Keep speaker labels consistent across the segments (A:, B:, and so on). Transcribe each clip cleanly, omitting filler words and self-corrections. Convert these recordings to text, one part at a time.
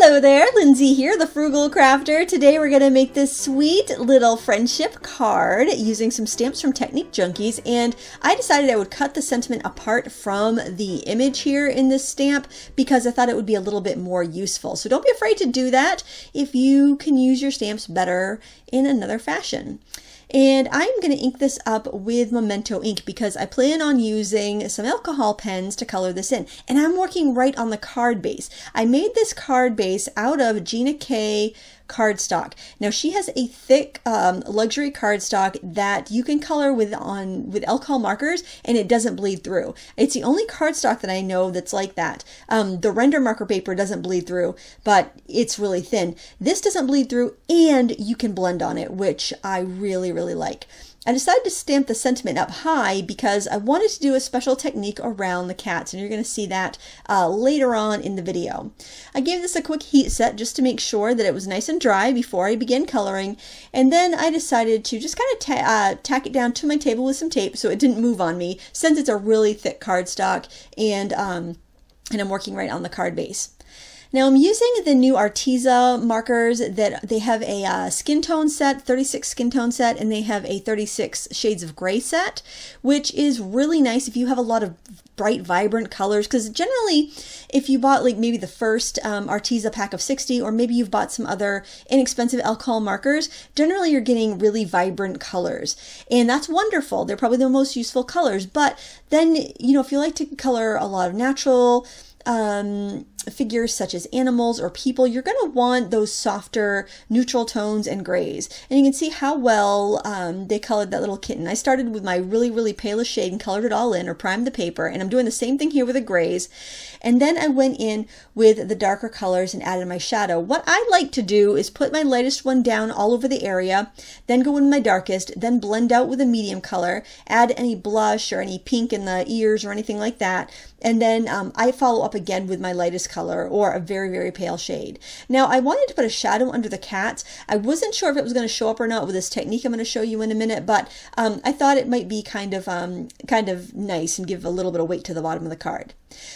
A: Hello there, Lindsay here, the Frugal Crafter. Today we're going to make this sweet little friendship card using some stamps from Technique Junkies, and I decided I would cut the sentiment apart from the image here in this stamp because I thought it would be a little bit more useful. So don't be afraid to do that if you can use your stamps better in another fashion. And I'm going to ink this up with Memento ink because I plan on using some alcohol pens to color this in. And I'm working right on the card base. I made this card base out of Gina K cardstock. Now she has a thick luxury cardstock that you can color with alcohol markers and it doesn't bleed through. It's the only cardstock that I know that's like that. The render marker paper doesn't bleed through, but it's really thin. This doesn't bleed through and you can blend on it, which I really like. I decided to stamp the sentiment up high because I wanted to do a special technique around the cats, and you're going to see that later on in the video. I gave this a quick heat set just to make sure that it was nice and dry before I began coloring, and then I decided to just kind of tack it down to my table with some tape so it didn't move on me, since it's a really thick cardstock, and I'm working right on the card base. Now I'm using the new Arteza markers that they have a skin tone set, 36 skin tone set, and they have a 36 shades of gray set, which is really nice if you have a lot of bright, vibrant colors, because generally if you bought like maybe the first Arteza pack of 60, or maybe you've bought some other inexpensive alcohol markers, generally you're getting really vibrant colors, and that's wonderful. They're probably the most useful colors, but then, you know, if you like to color a lot of natural figures such as animals or people, you're going to want those softer neutral tones and grays. And you can see how well they colored that little kitten. I started with my really palest shade and colored it all in, or primed the paper, and I'm doing the same thing here with the grays. And then I went in with the darker colors and added my shadow. What I like to do is put my lightest one down all over the area, then go in my darkest, then blend out with a medium color, add any blush or any pink in the ears or anything like that, and then I follow up again with my lightest color or a very pale shade. Now I wanted to put a shadow under the cats. I wasn't sure if it was going to show up or not with this technique I'm going to show you in a minute, but I thought it might be kind of nice and give a little bit of weight to the bottom of the card.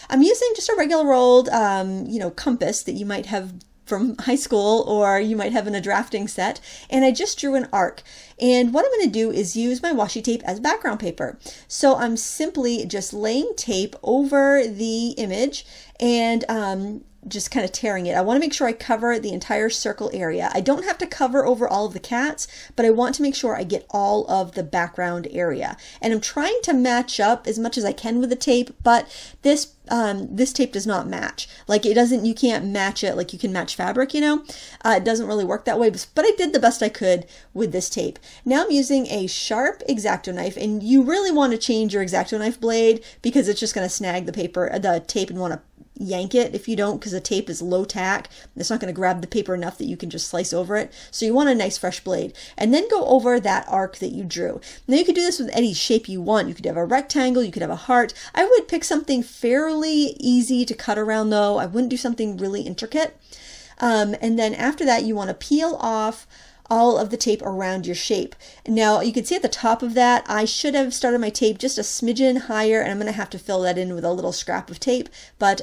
A: I'm using just a regular old Compas that you might have from high school, or you might have in a drafting set, and I just drew an arc. And what I'm going to do is use my washi tape as background paper. So I'm simply just laying tape over the image and just kind of tearing it. I want to make sure I cover the entire circle area. I don't have to cover over all of the cats, but I want to make sure I get all of the background area. And I'm trying to match up as much as I can with the tape, but this tape does not match. Like it doesn't, you can't match it like you can match fabric, you know? It doesn't really work that way, but I did the best I could with this tape. Now I'm using a sharp X-Acto knife, and you really want to change your X-Acto knife blade because it's just going to snag the paper, the tape, and want to yank it if you don't, because the tape is low tack. It's not going to grab the paper enough that you can just slice over it. So you want a nice fresh blade, and then go over that arc that you drew. Now you could do this with any shape you want. You could have a rectangle, you could have a heart. I would pick something fairly easy to cut around though. I wouldn't do something really intricate. And then after that you want to peel off all of the tape around your shape. Now you can see at the top of that, I should have started my tape just a smidgen higher, and I'm going to have to fill that in with a little scrap of tape, but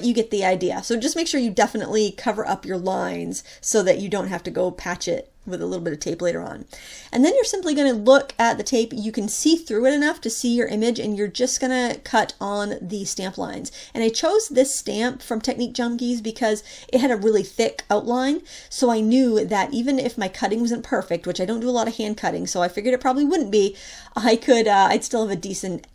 A: you get the idea. So just make sure you definitely cover up your lines so that you don't have to go patch it with a little bit of tape later on. And then you're simply going to look at the tape. You can see through it enough to see your image, and you're just going to cut on the stamp lines. And I chose this stamp from Technique Junkies because it had a really thick outline, so I knew that even if my cutting wasn't perfect, which I don't do a lot of hand cutting, so I figured it probably wouldn't be, I'd still have a decent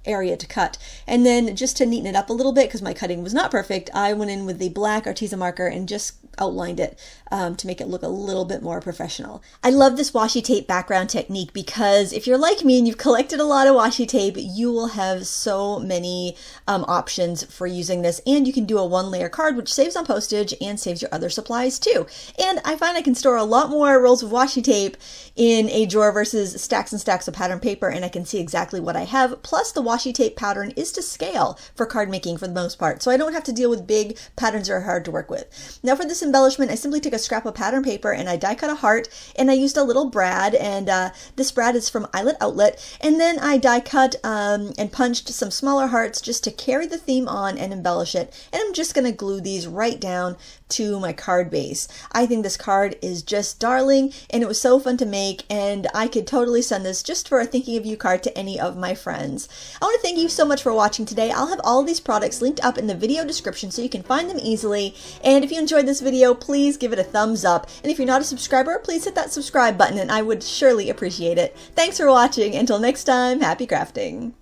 A: area to cut. And then just to neaten it up a little bit, because my cutting was not perfect, I went in with the black Arteza marker and just outlined it to make it look a little bit more professional. I love this washi tape background technique because if you're like me and you've collected a lot of washi tape, you will have so many options for using this, and you can do a one-layer card, which saves on postage and saves your other supplies too. And I find I can store a lot more rolls of washi tape in a drawer versus stacks and stacks of pattern paper, and I can see exactly what I have. Plus the washi tape pattern is to scale for card making for the most part, so I don't have to deal with big patterns that are hard to work with. Now for this embellishment, I simply took a scrap of pattern paper and I die cut a heart, and I used a little brad, and this brad is from Eyelet Outlet, and then I die cut and punched some smaller hearts just to carry the theme on and embellish it, and I'm just going to glue these right down to my card base. I think this card is just darling, and it was so fun to make, and I could totally send this just for a thinking of you card to any of my friends. I want to thank you so much for watching today. I'll have all of these products linked up in the video description so you can find them easily, and if you enjoyed this video, please give it a thumbs up, and if you're not a subscriber, please hit that subscribe button and I would surely appreciate it. Thanks for watching. Until next time, happy crafting!